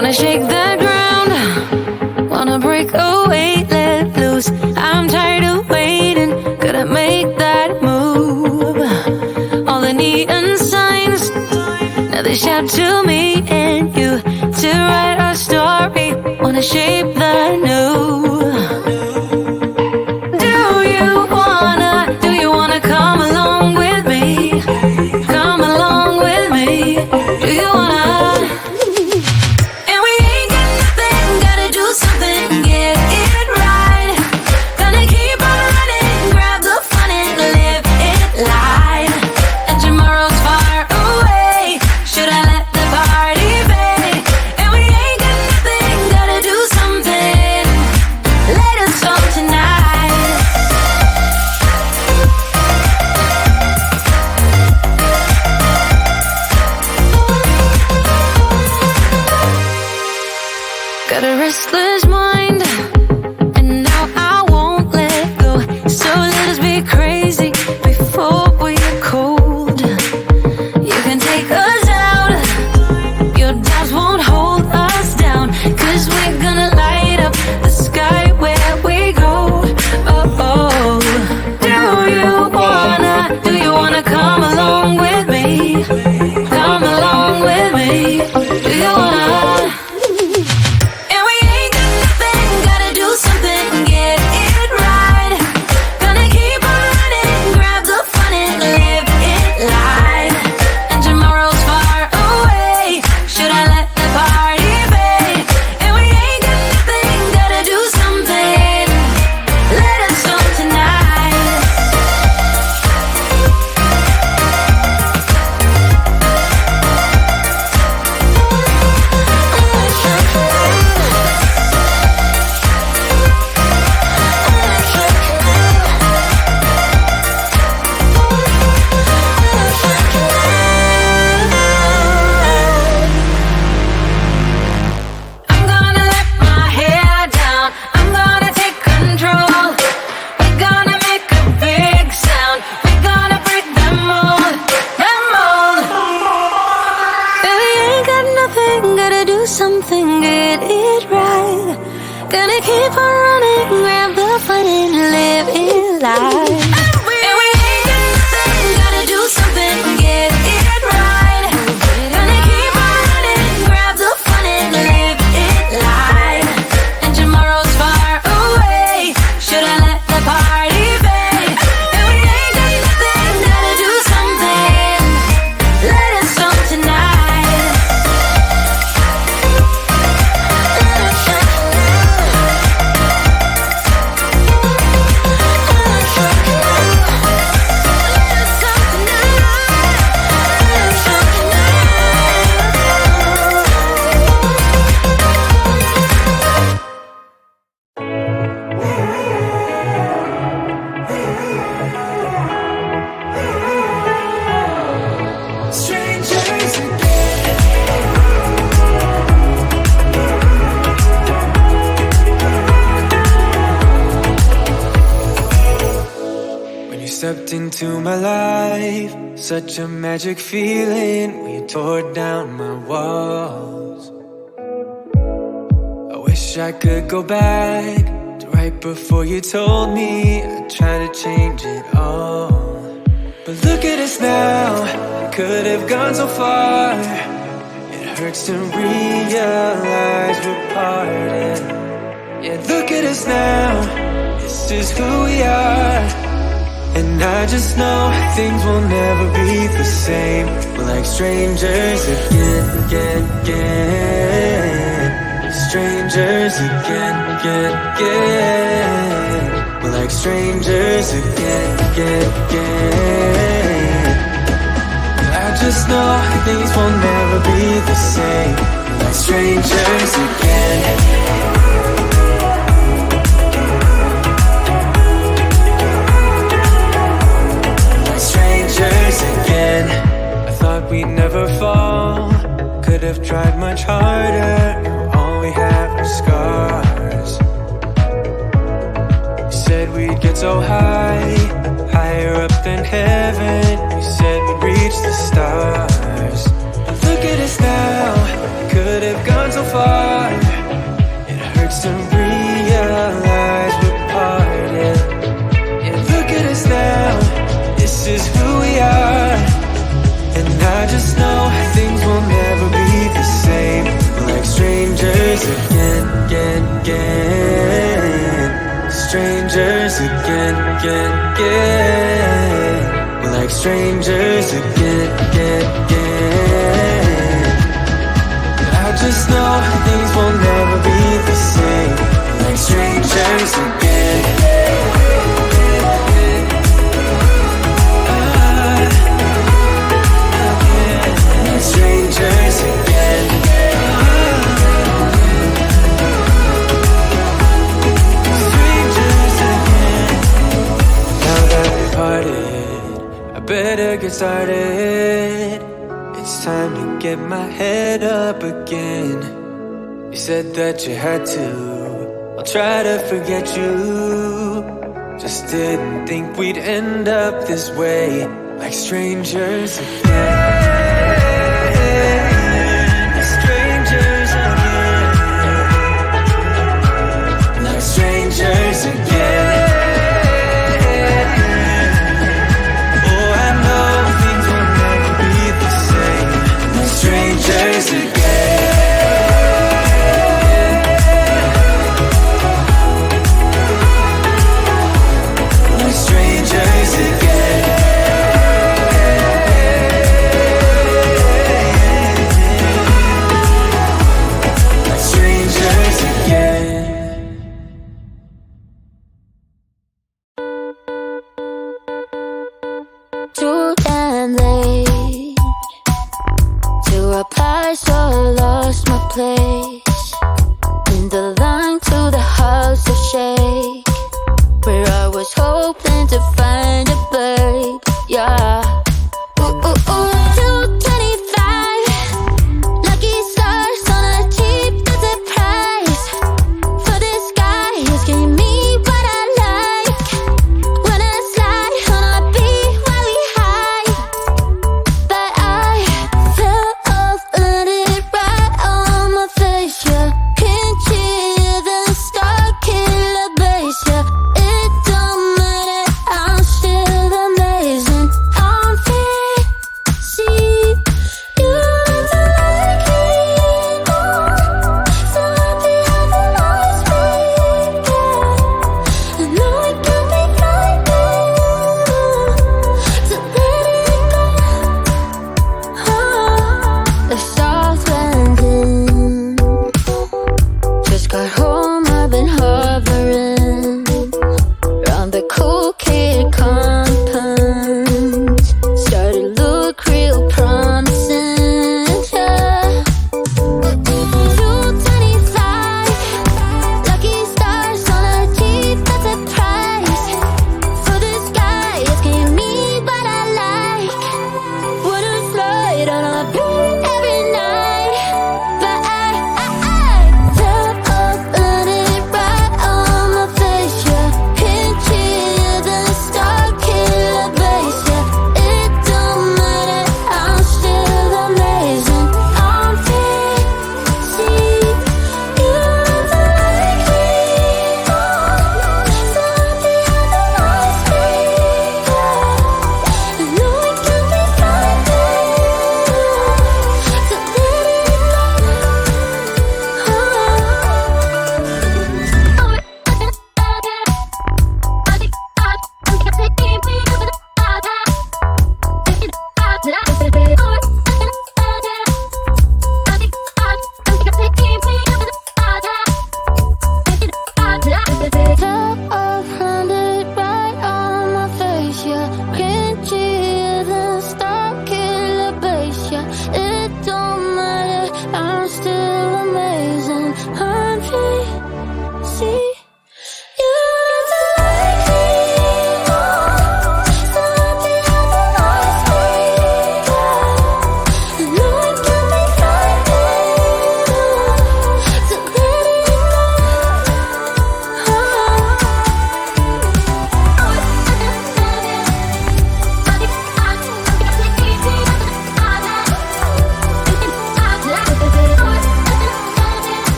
Wanna shake the ground, wanna break away, let loose. I'm tired of waiting, gotta make that move. All the neon signs, now they shout to me and you to write our story. Wanna shape the new. Do you wanna come along with me? Come along with me. Do you wanna? And we ain't got nothing, gotta do something, get it right. Gonna keep on running, grab the fun and live it live. And tomorrow's far away, should I let the party fade? And we ain't got nothing, gotta do something, let us on tonight. Got a restless mind, and now I won't let go. So let us be crazy before we get cold. You can take us out, your doubts won't hold us down. 'Cause we're gonna light up the sky where we go. Oh, oh. Do you wanna come along with me? Come along with me. Do you wanna? Something, get it right. Gonna keep on running, grab the fun and live it live. And we ain't got nothing, gotta do something, get it right. Gonna keep on running, grab the fun and live it live. And tomorrow's far away, should I let the party fade? And we ain't got nothing, gotta do something, let us on tonight. Stepped into my life, such a magic feeling when you tore down my walls. I wish I could go back to right before you told me I'd try to change it all. But look at us now, it could have gone so far. It hurts to realize we're parted. Yeah, look at us now, this is who we are. And I just know things will never be the same. We're like strangers again, again, again. Strangers again, again, again. We're like strangers again, again, again. I just know things will never be the same. We're like strangers again. Again, I thought we'd never fall. Could have tried much harder. Now all we have are scars. You said we'd get so high, higher up than heaven. You said we'd reach the stars. But look at us now, could have gone so far. is who we are. And I just know things will never be the same. We're like strangers again, again, again. Strangers again, again, again. We're like strangers again, again, again. I just know things will never be the same. We're like strangers again. Strangers again. Strangers again. Now that we parted, I better get started. It's time to get my head up again. You said that you had to. I'll try to forget you. Just didn't think we'd end up this way, like strangers again.